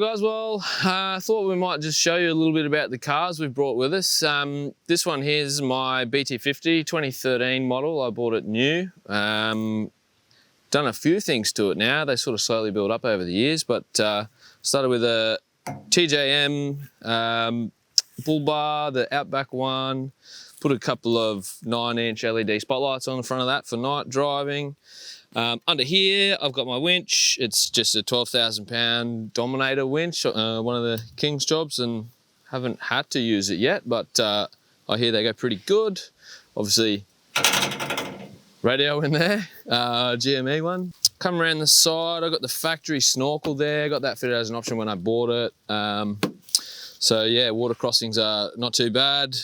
guys, well, I thought we might just show you a little bit about the cars we've brought with us. This one here is my BT-50 2013 model. I bought it new. Done a few things to it now. They sort of slowly build up over the years, but started with a TJM bull bar, the Outback one, put a couple of 9-inch LED spotlights on the front of that for night driving. Under here, I've got my winch. It's just a 12,000 pound Dominator winch, one of the King's jobs, and haven't had to use it yet, but I hear they go pretty good. Obviously, radio in there, GME one. Come around the side, I've got the factory snorkel there. Got that fitted as an option when I bought it. So yeah, water crossings are not too bad.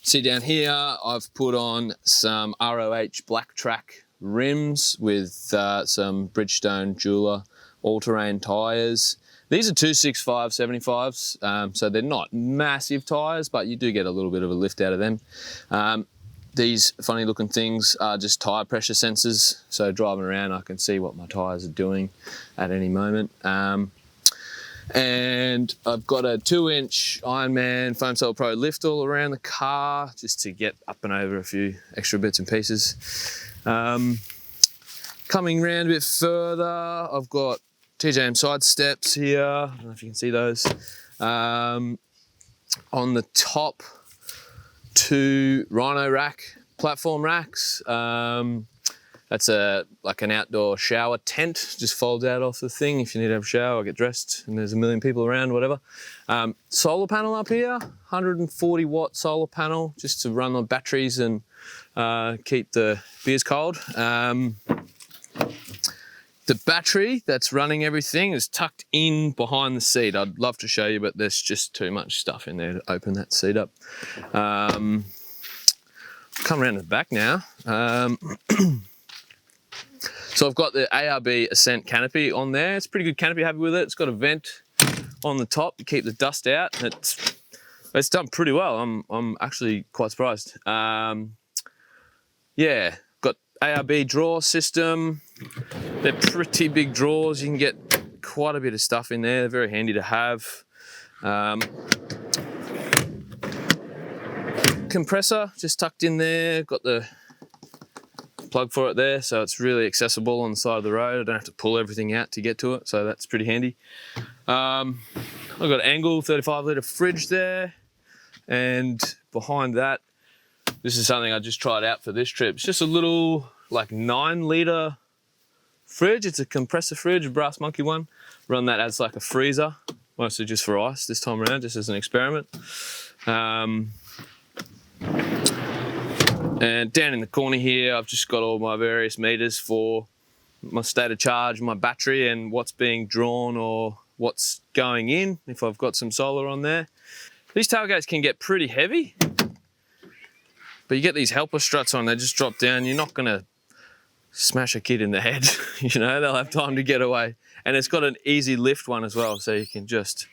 See down here, I've put on some ROH Black Track rims with some Bridgestone Jeweler all-terrain tyres. These are 265 75s, so they're not massive tyres, but you do get a little bit of a lift out of them. These funny looking things are just tyre pressure sensors, so driving around I can see what my tyres are doing at any moment. And I've got a 2-inch Ironman Foam Cell Pro lift all around the car just to get up and over a few extra bits and pieces. Coming round a bit further, I've got TJM side steps here. I don't know if you can see those. On the top, 2 Rhino Rack platform racks. That's like an outdoor shower tent, just folds out off the thing if you need to have a shower or get dressed and there's a million people around, whatever. Solar panel up here, 140 watt solar panel just to run on batteries and keep the beers cold. The battery that's running everything is tucked in behind the seat. I'd love to show you, but there's just too much stuff in there to open that seat up. Come around to the back now. So I've got the Arb Ascent Canopy on there. It's a pretty good canopy, happy with it. It's got a vent on the top to keep the dust out. It's done pretty well. I'm actually quite surprised. Yeah, got ARB drawer system. They're pretty big drawers. You can get quite a bit of stuff in there. They're very handy to have. Compressor just tucked in there. Got the plug for it there, so it's really accessible on the side of the road. I don't have to pull everything out to get to it, so that's pretty handy. I've got an Angle 35 litre fridge there, and behind that, this is something I just tried out for this trip. It's just a little like 9 litre fridge. It's a compressor fridge, a Brass Monkey one. Run that as like a freezer, mostly just for ice this time around, just as an experiment. And down in the corner here, I've just got all my various meters for my state of charge, my battery, and what's being drawn or what's going in, if I've got some solar on there. These tailgates can get pretty heavy, but you get these helper struts on, they just drop down. You're not gonna smash a kid in the head, you know, they'll have time to get away. And it's got an easy lift one as well, so you can just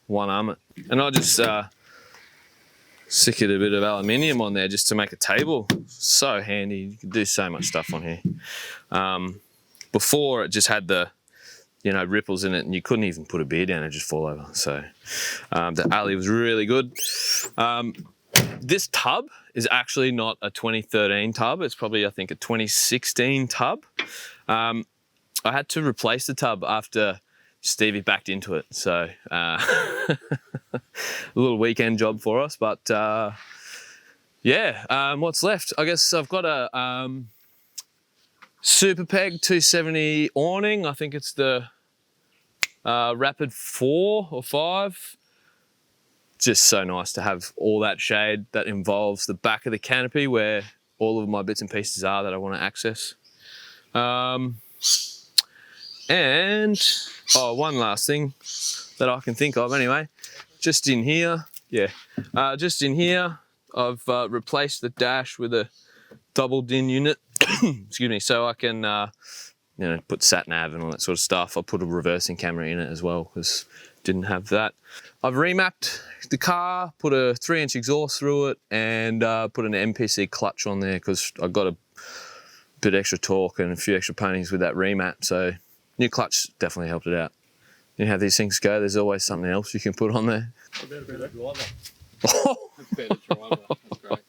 one arm it. And I just sicked a bit of aluminium on there just to make a table. So handy, you can do so much stuff on here. Before it just had the, you know, ripples in it and you couldn't even put a beer down, it'd just fall over. So the alley was really good. This tub is actually not a 2013 tub. It's probably, I think, a 2016 tub. I had to replace the tub after Stevie backed into it. So a little weekend job for us, but yeah, what's left? I guess I've got a Super Peg 270 awning. I think it's the Rapid 4 or 5. Just so nice to have all that shade that involves the back of the canopy where all of my bits and pieces are that I want to access. And one last thing that I can think of anyway, just in here, just in here, I've replaced the dash with a double DIN unit, excuse me, so I can you know, put sat nav and all that sort of stuff. I put a reversing camera in it as well because didn't have that. I've remapped the car, put a 3-inch exhaust through it, and put an MPC clutch on there because I got a bit extra torque and a few extra ponies with that remap. So new clutch definitely helped it out. You know how these things go, there's always something else you can put on there. Better driver. Oh. Better driver. That's great.